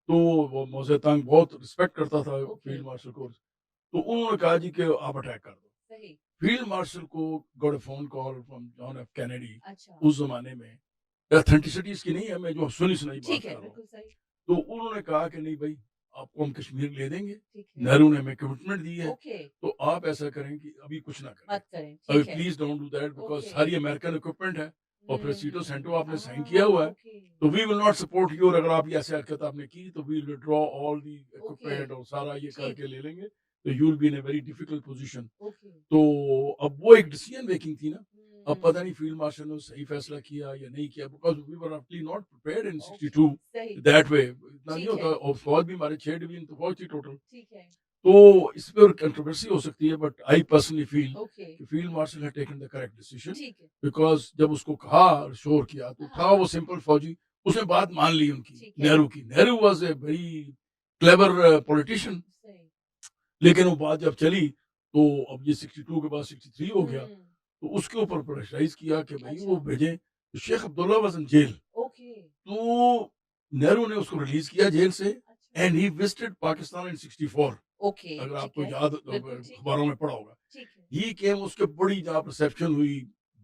तो वो मोजे तंग बहुत रिस्पेक्ट करता था Okay. फील्ड मार्शल को तो उन्होंने कहा जी कि आप अटैक कर दो सही, फील्ड मार्शल को got a phone call from John F Kennedy अच्छा, उस जमाने में ऑथेंटिसिटी इसकी नहीं है मैं जो सुनी सुनाई बात ठीक कर है, रहा हूँ बिल्कुल सही, तो उन्होंने कहा कि नहीं भाई आपको हम कश्मीर ले देंगे ठीक है, नेहरू ने हमें कमिटमेंट दी है ओके, तो आप ऐसा करें कि अभी कुछ ना करें मत करें, अभी ठीक है, please don't do that because Okay. सारी अमेरिकन इक्विपमेंट है और प्रेसिडो सेंटो आपने साइन हाँ, किया हुआ है okay, तो we will not support you और अगर आप ये ऐसे हरकत आपने की तो we will withdraw all the equipment Okay. और सारा ये ठीक। करके ले लेंगे तो you will be in a very difficult position okay, तो अब वो एक डिसीजन मेकिंग थी ना अब पता हम्म, नहीं फील्ड मार्शल ने सही फैसला किया या नहीं किया because we were actually not prepared in okay, 62 सही, दैट वे इतना नहीं ठीक होता है, और फौज भी हमारे 6 डिवीजन तो फौज थी टोटल ठीक है, तो इस पर कंट्रोवर्सी हो सकती है but I personally feel okay, कि field marshal had taken the correct decision ठीक है, बिकॉज जब उसको कहा शोर किया तो था हाँ, वो सिंपल फौजी उसने बात मान ली उनकी ठीक है, नेहरू की Nehru was a very clever politician सही, लेकिन वो बात जब चली तो अब ये 62 के बाद 63 हो गया हम्म, तो उसके ऊपर प्रेशराइज किया कि भाई अच्छा, वो भेजें तो Sheikh Abdullah was in jail okay, तो नेहरू ने उसको रिलीज किया जेल से अच्छा, and he visited Pakistan in 64 okay, अगर ठीक आपको है, याद बिल्कुल ठीक है, अखबारों में पढ़ा होगा ठीक है, ही केम उसके बड़ी जहाँ रिसेप्शन हुई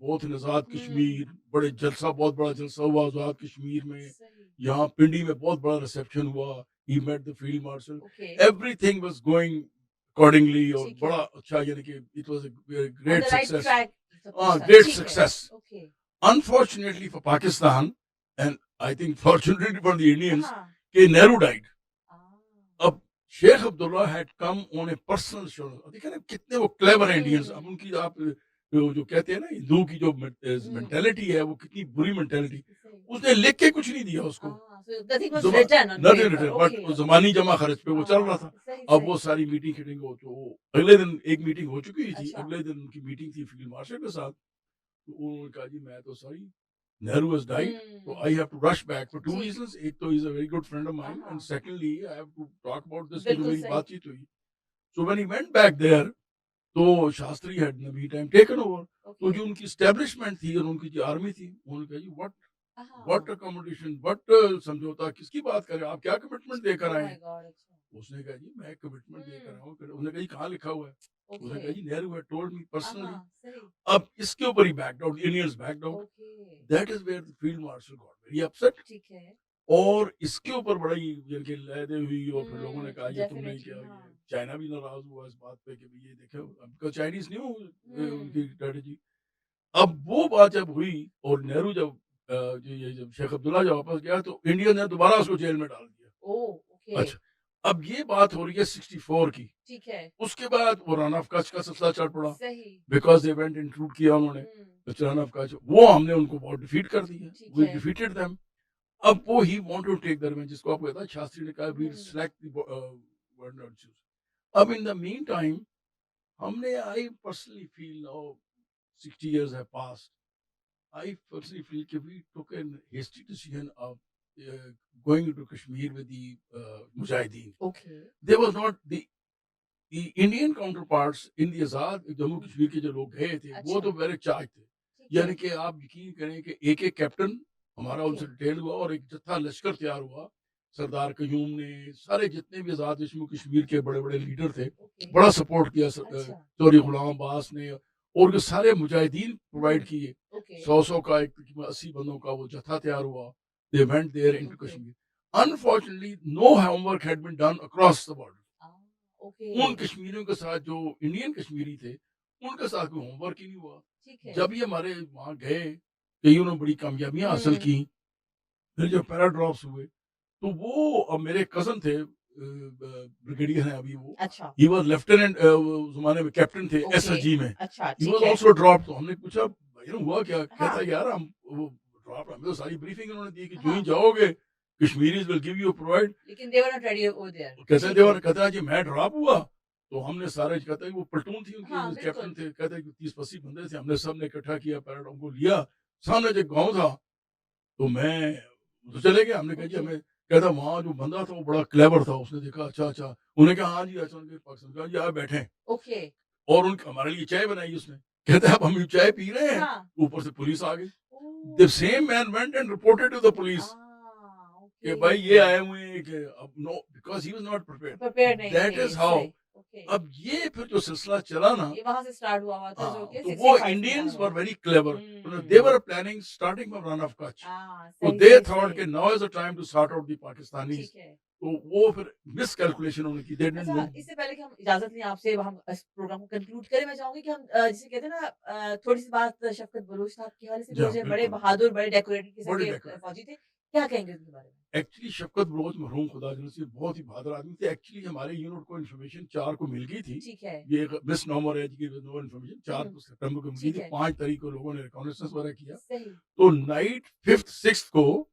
बहुत आजाद कश्मीर बड़े जलसा बहुत बड़ा जलसा हुआ आजाद कश्मीर में सही, यहाँ पिंडी में बहुत बड़ा रिसेप्शन हुआ he met the field marshal okay, everything was going accordingly और ठीक है, बड़ा अच्छा यानी कि it was a on great the right success track, सब कुछ हाँ था, ग्रेट ठीक है, success okay, unfortunately for Pakistan and I think fortunately for the Indians हाँ, कि नेहरू डाइड ah, अब Sheikh Abdullah had come on a personal shoulder देखिए ना कितने वो क्लेवर हैं इंडियंस अब उनकी आप जो कहते हैं ना हिंदू की जो मेंटेलिटी है वो कितनी बुरी मेंटेलिटी सही, उसने लिख के कुछ नहीं दिया उसको so nothing was जमा written on nothing paper, written but okay, जमानी जमा खर्च पे वो चल रहा था सही, अब वो सही, सारी मीटिंग खिटिंग हो तो अगले दिन एक मीटिंग हो चुकी थी अच्छा, अगले दिन उनकी मीटिंग थी फील्ड मार्शल के साथ तो उन्होंने कहा जी मैं तो sorry Nehru has died So I have to rush back for two जी, reasons. एक तो he's a very good friend of mine, हाँ, and secondly I have to talk about this कि जो बिल्कुल मेरी सही, बातचीत हुई. So when he went back there, तो Shastri had in the meantime taken over. तो ओके, जो उनकी establishment थी और उनकी जो army थी, उन्होंने कहा जी what हाँ, accommodation, what समझौता किसकी बात कर रहे हैं आप क्या कमिटमेंट देकर oh आए my हैं? God, अच्छा, उसने कहा जी मैं कमिटमेंट देकर आया हूँ. उसने कहा जी कहाँ लिखा हुआ है? उसने कहा ओके, जी Nehru had told me personally. सही, अब इसके ऊपर ही backed out, Indians backed out. Okay, That is where the field marshal got very upset. ठीक है, और इसके ऊपर बड़ी यानी कि लहदे हुई और फिर लोगों ने कहा ये तुमने डेफिनेटली, क्या ये हाँ, चाइना भी नाराज हुआ इस बात पे कि भाई ये देखो अब चाइनीज नहीं हो उनकी स्ट्रेटेजी अब वो बात जब हुई और नेहरू जब ये जब शेख अब्दुल्ला जब वापस गया तो इंडिया ने दोबारा उसको जेल में डाल दिया ओ, ओके, अच्छा अब ये बात हो रही है 64 की ठीक है, उसके बाद वो रन ऑफ कच्छ का सिलसिला चल पड़ा सही, बिकॉज दे वेंट इंक्लूड किया उन्होंने हम्म, रन ऑफ कच्छ वो हमने उनको बहुत डिफीट कर दिया ठीक वी है, डिफीटेड देम अब वो he want to take the revenge जिसको आपको पता है शास्त्री ने कहा we select the word not choose अब इन द मीन टाइम हमने I personally feel now 60 years have passed I personally feel that we took an hasty decision of going into Kashmir with the Mujahideen. Okay, There was not the Indian counterparts in the Azad Jammu Kashmir के जो लोग गए थे वो अच्छा, तो very charge थे ठीक है, यानी कि आप यकीन करें कि एक एक कैप्टन हमारा उनसे ओके, डिटेल हुआ और एक जत्था लश्कर तैयार हुआ सरदार कयूम ने सारे जितने भी आजाद जम्मू कश्मीर के बड़े बड़े लीडर थे ओके, बड़ा सपोर्ट किया अच्छा, चौधरी गुलाम अब्बास ने और जो सारे मुजाहिदीन प्रोवाइड किए ओके, 100 का एक 80 बंदों का वो जत्था तैयार हुआ they went there into Okay. Kashmir unfortunately no homework had been done across the border okay, उन कश्मीरियों के साथ जो इंडियन कश्मीरी थे उनके साथ कोई होमवर्क ही नहीं हुआ ठीक है, जब ये हमारे वहाँ गए कईयों ने बड़ी कामयाबियां हासिल की फिर जो पैराड्रॉप्स हुए तो वो अब मेरे कजन थे ब्रिगेडियर हैं अभी वो अच्छा, ही वाज लेफ्टिनेंट उस जमाने में कैप्टन थे ओके, एसएसजी में अच्छा, ही ठीक वाज है, आल्सो ड्रॉप तो हमने पूछा भाई हुआ क्या कहता हाँ, यार हम वो ड्रॉप हमें तो सारी ब्रीफिंग उन्होंने दी कि जो ही हाँ, जाओगे Kashmiris will give you provide. लेकिन they were not ready over there. कहते हैं ठीक है। देवर, कहता है जी मैं ड्रॉप हुआ तो हमने सारे, कहते हैं वो प्लेटून थी उनकी, हाँ, कैप्टन बिल्कुल। थे, कहते हैं कि 30-25 बंदे थे, हमने सबने इकट्ठा किया, पैराडाउन को लिया, सामने जो गाँव था तो मैं तो चले गए। हमने कहा जी ओके। हमें, कहता वहाँ जो बंदा था वो बड़ा क्लेवर था, उसने देखा अच्छा अच्छा, उन्होंने कहा हाँ जी अच्छा, उनके पाकिस्तान कहा जी आप बैठे, ओके। और उनके हमारे लिए चाय बनाई उसने। कहता है अब हम ये चाय पी रहे हैं, हाँ। ऊपर से पुलिस आ गई। ओह! The same man went and reported to the police कि ओके। भाई ये आए हुए हैं कि अब no, because he was not prepared. Prepared नहीं That थे, is how. सही। ओके। अब ये फिर जो सिलसिला चला ना, ये वहाँ से स्टार्ट हुआ था जो हाँ, कि तो 65 वो में Indians हुआ। were very clever. Hmm. They were planning starting from Run of Kutch. हाँ, So सही, they सही, thought सही। कि now is the time to sort out the Pakistanis. ठीक है। तो वो फिर miscalculation उन्होंने की. They didn't अच्छा, know. इससे पहले कि हम इजाज़त लें आपसे, हम इस प्रोग्राम को कंक्लूड करें, मैं चाहूँगी कि हम जिसे कहते हैं ना थोड़ी-सी बात शफ़क़त बलूच साहब के हवाले से भी जी हो हाँ, जाए। बड़े बिल्कुल। बहादुर, बड़े डेकोरेटेड किस्म बड़े के decorated. फ़ौजी थे। क्या कहेंगे उनके बारे में? एक्चुअली शफ़क़त बलोच मरहूम खुदा से बहुत ही बहादुर आदमी थे। एक्चुअली हमारे यूनिट को इन्फॉर्मेशन 4 को मिल गई थी। ठीक है। ये एक मिसनॉमर है कि नो इन्फॉर्मेशन 4 हुँ। सितंबर को मिली ठीक थी। है। 5 तारीख को लोगों ने रिकॉग्निशंस वगैरह किया। सही। तो नाइट 5th 6th को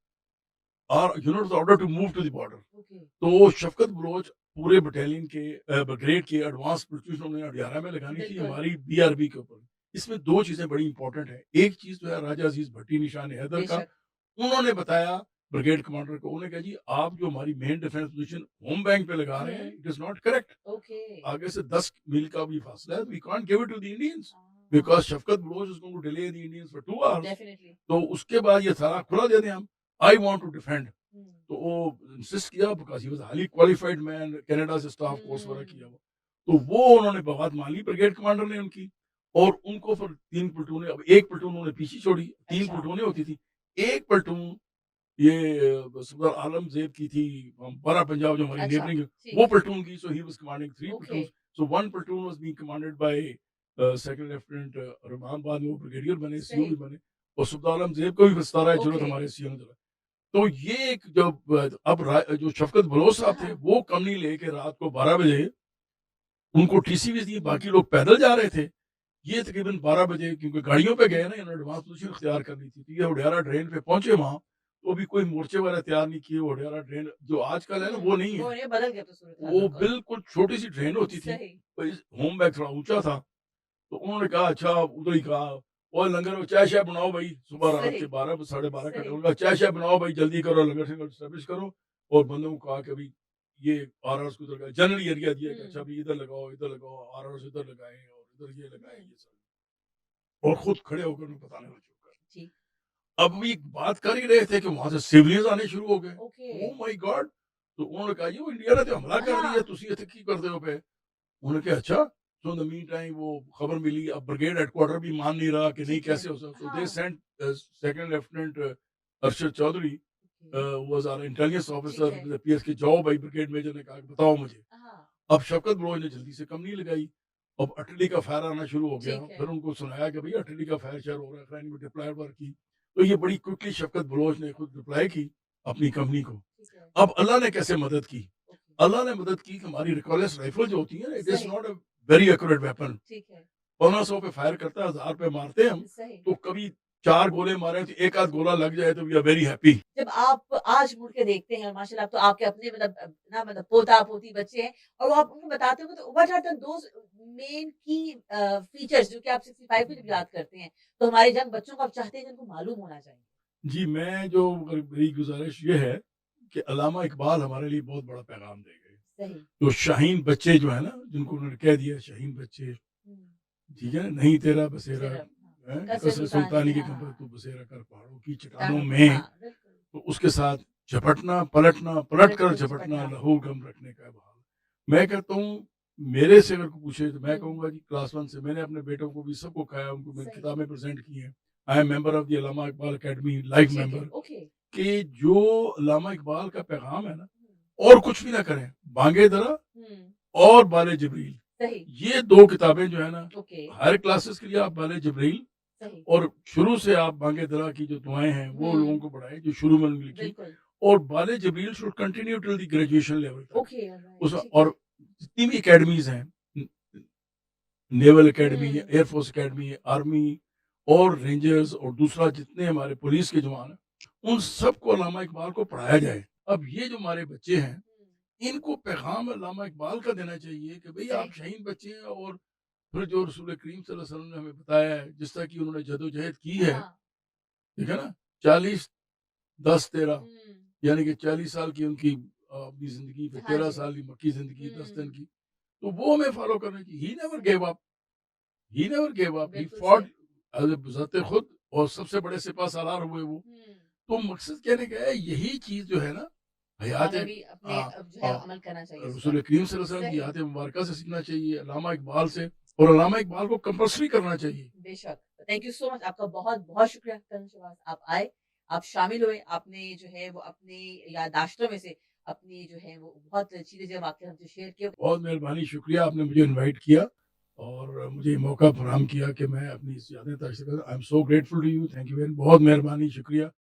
our unit was ordered to move to the border. Okay. तो शफ़क़त बलोच पूरे बटालियन के ब्रिगेड के एडवांस प्लेटून उन्होंने अडियाला में लगानी थी बिल्कुल। हमारी बीआरबी के ऊपर। इसमें 2 चीज़ें बड़ी इंपॉर्टेंट हैं। एक चीज़ तो है राजा अज़ीज़ भट्टी निशान हैदर का, बेशक। उन्होंने बताया ब्रिगेड कमांडर को, उन्होंने कहा जी आप जो हमारी main defence position home bank पे लगा रहे हैं, हुँ। It is not correct. Okay. आगे से 10 मील का भी फासला है, we can't give it to the Indians हाँ। Because Shafqat Baloch is going to delay the Indians for 2 hours. Definitely. तो उसके बाद ये सारा खुला दे दें हम। I want to defend. हुँ। तो वो इंसिस्ट किया because he was highly qualified man, Canada से स्टाफ कोर्स वगैरह किया हुँ। हुआ। तो वो उन्होंने बात मान ली ब्रिगेड कमांडर ने उनकी, और उनको फिर 3 प्लेटूनें, अब 1 प्लेटून उन्होंने पीछे छोड़ी, 3 अच्छा। प्लेटूनें होती थी। 1 प्लेटून ये सरदार आलमज़ेब की थी, बारह पंजाब जो हमारी अच्छा, नेबरिंग, ठीक वो है। प्लेटून की, so he was commanding 3 okay. Platoons. So 1 platoon was being commanded by second lieutenant Rahman, बाद में वो ब्रिगेडियर बने, सीओ भी सही। बने, और सरदार आलमज़ेब को भी फिर 17 जरूरत ओके। हमारे सीओ ने दिलाई। तो ये एक जब अब जो शफ़क़त बलोच साहब थे, हाँ। वो कंपनी लेके रात को 12 बजे उनको टीसीवीज़ दी, बाकी हुँ। लोग पैदल जा रहे थे। ये तकरीबन 12 बजे क्योंकि गाड़ियों पे गए ना, इन्होंने एडवांस पोजीशन इख्तियार करनी थी। तो ये उडियारा ड्रेन पे पहुँचे वहाँ, तो अभी कोई मोर्चे वगैरह तैयार नहीं किए। वो उडियारा ड्रेन जो आजकल है ना, वो नहीं वो है। नहीं बदल गया तो सूरत-हाल वो बिल्कुल। बिल्कुल छोटी-सी ड्रेन होती थी। सही। होम बैग थोड़ा ऊँचा था। तो उन्होंने कहा अच्छा, उधर ही कहा, "ओए लंगर में चाय-शाय बनाओ भई।" सुबह रात सही। के 12 साढ़े 12 का टाइम, सही। उन्होंने कहा चाय-शाय बनाओ भई, जल्दी करो, लंगर-शंगर एस्टेब्लिश करो। और बंदों को कहा कि अभी ये आरआरएस को उधर जनरल एरिया दिया कि अच्छा हुँ। भई इधर लगाओ, आरआरएस इधर लगाएँ और इधर ये लगाएँ, हुँ। ये सब। और खुद खड़े होकर उन्हें बताने लगे चुप कर। जी। अब ये बात कर ही रहे थे कि वहाँ से सिविलियंस आने शुरू हो गए। ओके। Oh my God! तो उन्होंने कहा जी वो इंडिया ने तो हमला कर दिया, हाँ। तुसी इत्थे की करदे हो पे? उन्होंने कहा अच्छा। सो इन द मीन टाइम वो खबर मिली, अब ब्रिगेड हेडक्वार्टर भी मान नहीं रहा कि नहीं ठीक है। कैसे हो सकता। सो दे हाँ। Sent second lieutenant Arshad Chaudhry okay. Was our intelligence ठीक ऑफिसर है। विद पीएस के, जाओ भाई ब्रिगेड मेजर ने कहा कि बताओ मुझे। हाँ। अब शफ़क़त बलोच ने जल्दी से कंपनी लगाई। अब अटली का फायर आना शुरू हो गया। ठीक है। फिर उनको सुनाया कि भई अटली का फायर शेयर हो रहा है, खैर में डिप्लॉय वर्क की। तो ये बड़ी क्विकली शफ़क़त बलोच ने खुद रिप्लाई की अपनी कंपनी को। ठीक है। अब अल्लाह ने कैसे मदद की? ओके। अल्लाह ने मदद की कि हमारी रिकॉइललेस राइफल जो होती है ना, इट इज़ सही। Not a very accurate weapon. ठीक है। 1500 पे फायर करता है, 1000 पे मारते हैं हम। सही। तो कभी 4 गोले मारे तो एक आध गोला लग जाए तो वी आर वेरी हैप्पी। जब आप आज मुड़ के देखते हैं, माशाल्लाह, अब तो आपके अपने मतलब ना मतलब पोता-पोती बच्चे हैं, और वो आप उनको बताते हो तो what are the those main key features जो कि आप 65 को जब याद करते हैं, तो हमारे यंग बच्चों को आप चाहते हैं कि उनको मालूम होना चाहिए? जी, मैं जो मेरी गुज़ारिश ये है कि अल्लामा इकबाल हमारे लिए बहुत बड़ा पैगाम दे गए। सही। तो शाहीन बच्चे जो है ना, जिनको उन्होंने कह दिया शाहीन बच्चे, हुँ। ठीक है? नहीं तेरा बसेरा सिर्फ हैं, कसर कसर सुल्तानी सुल्तानी के हाँ। कंबर तू बसेरा कर पहाड़ों की चट्टानों चट्टानों में। हाँ, बिल्कुल। तो उसके साथ झपटना, पलटना, पलट कर झपटना, लहू गम रखने का बहाल। मैं कहता हूँ, मेरे से अगर कोई पूछे तो मैं हुँ। कहूँगा जी क्लास 1 से मैंने अपने बेटों को भी सबको कहा, उनको मैंने सही। किताबें प्रेज़ेंट की हैं। I am member of the Allama Iqbal academy, life ठीक है। मेंबर। ओके। कि जो अल्लामा इकबाल का पैगाम है ना, हुँ। और कुछ भी ना करें, बांगे दरा हुँ। और बाले जिब्रील, सही। ये 2 किताबें जो है ना, ओके। हायर क्लासेस के लिए आप बाले जिब्रील सही। और शुरू से आप बांगे दरा की जो दुआएँ हैं, वो हुँ। लोगों को बढ़ाएँ, जो शुरू में उन्होंने लिखी। बिल्कुल। और Bal-e Jibril should continue till the graduation level तक। ओके, ऑलराइट, उस ठीक है। और जितनी भी अकेडमीज़ हैं, नेवल अकेडमी, हुँ। एयर फोर्स अकेडमी, आर्मी और रेंजर्स और दूसरा जितने हमारे पुलिस के जवान हैं, उन सबको अल्लामा इकबाल को पढ़ाया जाए। اب یہ جو ہمارے بچے ہیں ان کو پیغام علامہ اقبال کا دینا چاہیے کہ بھئی آپ صحیح شہین بچے ہیں، اور پھر جو رسول کریم صلی اللہ علیہ وسلم نے ہمیں بتایا ہے جس طرح کی انہوں نے جدوجہد کی ہے، ہاں ٹھیک ہے نا، 40 10 13، ہوں یعنی کہ 40 سال کی ان کی اپنی زندگی، پھر ہاں 13 جی سال کی مکی زندگی، 10 دن ہوں کی، تو وہ ہمیں فالو کرنا چاہیے. He never give up, he never give up, he بالکل فاٹ صحیح بذات خود، اور سب سے بڑے سپہ سالار ہوئے وہ. تو مقصد کہنے کا ہے یہی چیز جو ہے نا حیات ہمیں بھی اپنے جو ہے عمل کرنا چاہیے اس پر رسول کریم صلی اللہ علیہ وسلم کی صحیح حیات مبارکہ سے سیکھنا چاہیے، علامہ اقبال سے، اور علامہ اقبال کو کمپلسری کرنا چاہیے. بے شک تھینک یو سو مچ آپ کا بہت بہت شکریہ کرن شواز آپ آئے آپ شامل ہوئے آپ نے جو ہے وہ اپنی یادداشتوں میں سے اپنی جو ہے وہ بہت چیزیں جو واقعہ ہم سے شیئر کیے بہت مہربانی، شکریہ آپ نے مجھے انوائٹ کیا اور مجھے یہ موقع فراہم کیا کہ میں اپنی اس یادیں تاثر کروں. I am so grateful to you, thank you, بہت مہربانی، شکریہ.